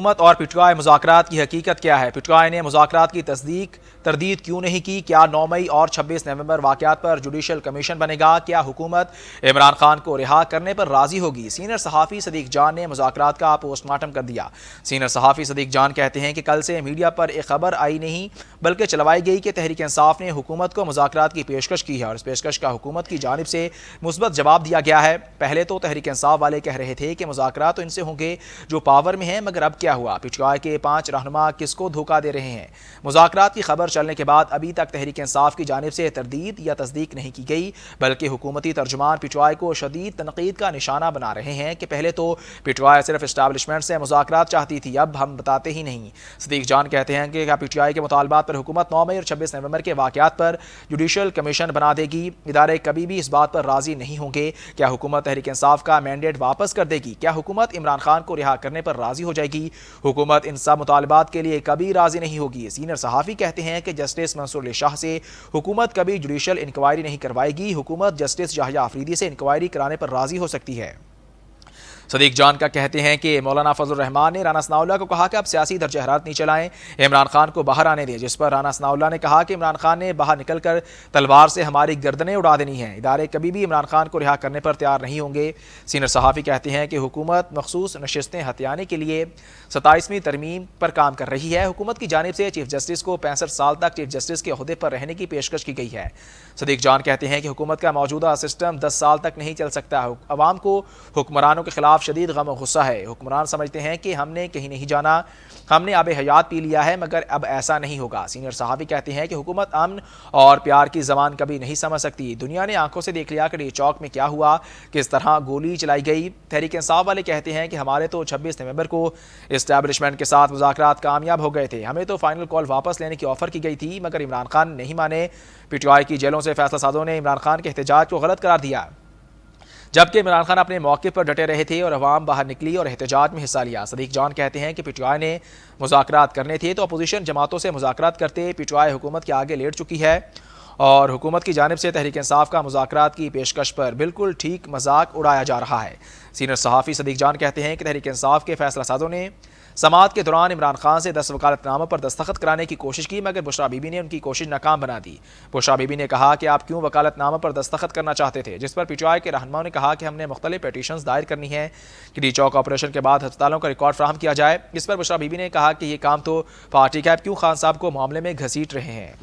حکومت اور P T I مذاکرات کی حقیقت کیا ہے؟ پی ٹی آئی نے مذاکرات کی تردید کیوں نہیں کی؟ کیا 9 مئی اور 26 نومبر واقعات پر جوڈیشل کمیشن بنے گا؟ کیا حکومت عمران خان کو رہا کرنے پر راضی ہوگی؟ سینئر صحافی صدیق جان نے مذاکرات کا پوسٹ مارٹم کر دیا۔ سینئر صحافی صدیق جان کہتے ہیں کہ کل سے میڈیا پر ایک خبر آئی نہیں بلکہ چلوائی گئی کہ تحریک انصاف نے حکومت کو مذاکرات کی پیشکش کی ہے اور اس پیشکش کا حکومت کی جانب سے مثبت جواب دیا گیا ہے۔ پہلے تو تحریک انصاف والے کہہ رہے تھے کہ مذاکرات تو ان سے ہوں گے جو پاور میں ہیں، مگر اب کیا ہوا؟ پی ٹی آئی کے 5 رہنما کس کو دھوکہ دے رہے ہیں؟ مذاکرات کی خبر چلنے کے بعد ابھی تک تحریک انصاف کی جانب سے تردید یا تصدیق نہیں کی گئی، بلکہ حکومتی ترجمان پی ٹی آئی کو شدید تنقید کا نشانہ بنا رہے ہیں کہ پہلے تو پی ٹی آئی صرف اسٹیبلشمنٹ سے مذاکرات چاہتی تھی، اب ہم بتاتے ہی نہیں۔ صدیق جان کہتے ہیں کہ پی ٹی آئی کے مطالبات پر حکومت 9 مئی اور 26 نومبر کے واقعات پر جوڈیشل کمیشن بنا دے گی۔ ادارے کبھی بھی اس بات پر راضی نہیں ہوں گے۔ کیا حکومت تحریک انصاف کا مینڈیٹ واپس کر دے گی؟ کیا حکومت عمران خان کو رہا کرنے پر راضی ہو جائے گی؟ حکومت ان سب مطالبات کے لیے کبھی راضی نہیں ہوگی۔ سینئر صحافی کہتے ہیں کہ جسٹس منصور علی شاہ سے حکومت کبھی جوڈیشل انکوائری نہیں کروائے گی۔ حکومت جسٹس یحییٰ آفریدی سے انکوائری کرانے پر راضی ہو سکتی ہے۔ صدیق جان کا کہتے ہیں کہ مولانا فضل الرحمان نے رانا ثناء اللہ کو کہا کہ آپ سیاسی درجہ حرارت نہیں چلائیں، عمران خان کو باہر آنے دیں، جس پر رانا ثناء اللہ نے کہا کہ عمران خان نے باہر نکل کر تلوار سے ہماری گردنیں اڑا دینی ہیں۔ ادارے کبھی بھی عمران خان کو رہا کرنے پر تیار نہیں ہوں گے۔ سینئر صحافی کہتے ہیں کہ حکومت مخصوص نشستیں ہتھیانے کے لیے 27ویں ترمیم پر کام کر رہی ہے۔ حکومت کی جانب سے چیف جسٹس کو 65 سال تک چیف جسٹس کے عہدے پر رہنے کی پیشکش کی گئی ہے۔ صدیق جان کہتے ہیں کہ حکومت کا موجودہ سسٹم 10 سال تک نہیں چل سکتا۔ عوام کو حکمرانوں کے خلاف شدید غم و غصہ ہے۔ حکمران سمجھتے ہیں کہ ہم نے کہیں نہیں جانا، ہم نے آب حیات پی لیا ہے، مگر اب ایسا نہیں ہوگا۔ سینئر صحافی کہتے ہیں کہ حکومت امن اور پیار کی زبان کبھی نہیں سمجھ سکتی۔ دنیا نے آنکھوں سے دیکھ لیا کہ ڈی چوک میں کیا ہوا، کس طرح گولی چلائی گئی۔ تحریک انصاف والے کہتے ہیں کہ ہمارے تو 26 نومبر کو اسٹیبلشمنٹ کے ساتھ مذاکرات کامیاب ہو گئے تھے، ہمیں تو فائنل کال واپس لینے کی آفر کی گئی تھی، مگر عمران خان نہیں مانے۔ پی ٹی آئی کی جیلوں سے فیصلہ سازوں نے عمران خان کے احتجاج کو غلط قرار دیا، جبکہ عمران خان اپنے موقع پر ڈٹے رہے تھے اور عوام باہر نکلی اور احتجاج میں حصہ لیا۔ صدیق جان کہتے ہیں کہ پی ٹی آئی نے مذاکرات کرنے تھے تو اپوزیشن جماعتوں سے مذاکرات کرتے۔ پی ٹی آئی حکومت کے آگے لیٹ چکی ہے اور حکومت کی جانب سے تحریک انصاف کا مذاکرات کی پیشکش پر بالکل ٹھیک مذاق اڑایا جا رہا ہے۔ سینئر صحافی صدیق جان کہتے ہیں کہ تحریک انصاف کے فیصلہ سازوں نے سماعت کے دوران عمران خان سے 10 وکالت ناموں پر دستخط کرانے کی کوشش کی، مگر بشریٰ بی بی نے ان کی کوشش ناکام بنا دی۔ بشریٰ بی بی نے کہا کہ آپ کیوں وکالت ناموں پر دستخط کرنا چاہتے تھے، جس پر پی ٹی آئی کے رہنماؤں نے کہا کہ ہم نے مختلف پیٹیشنز دائر کرنی ہیں کہ ڈی چوک آپریشن کے بعد ہسپتالوں کا ریکارڈ فراہم کیا جائے۔ اس پر بشریٰ بی بی نے کہا کہ یہ کام تو پارٹی کا ہے، کیوں خان صاحب کو معاملے میں گھسیٹ رہے ہیں۔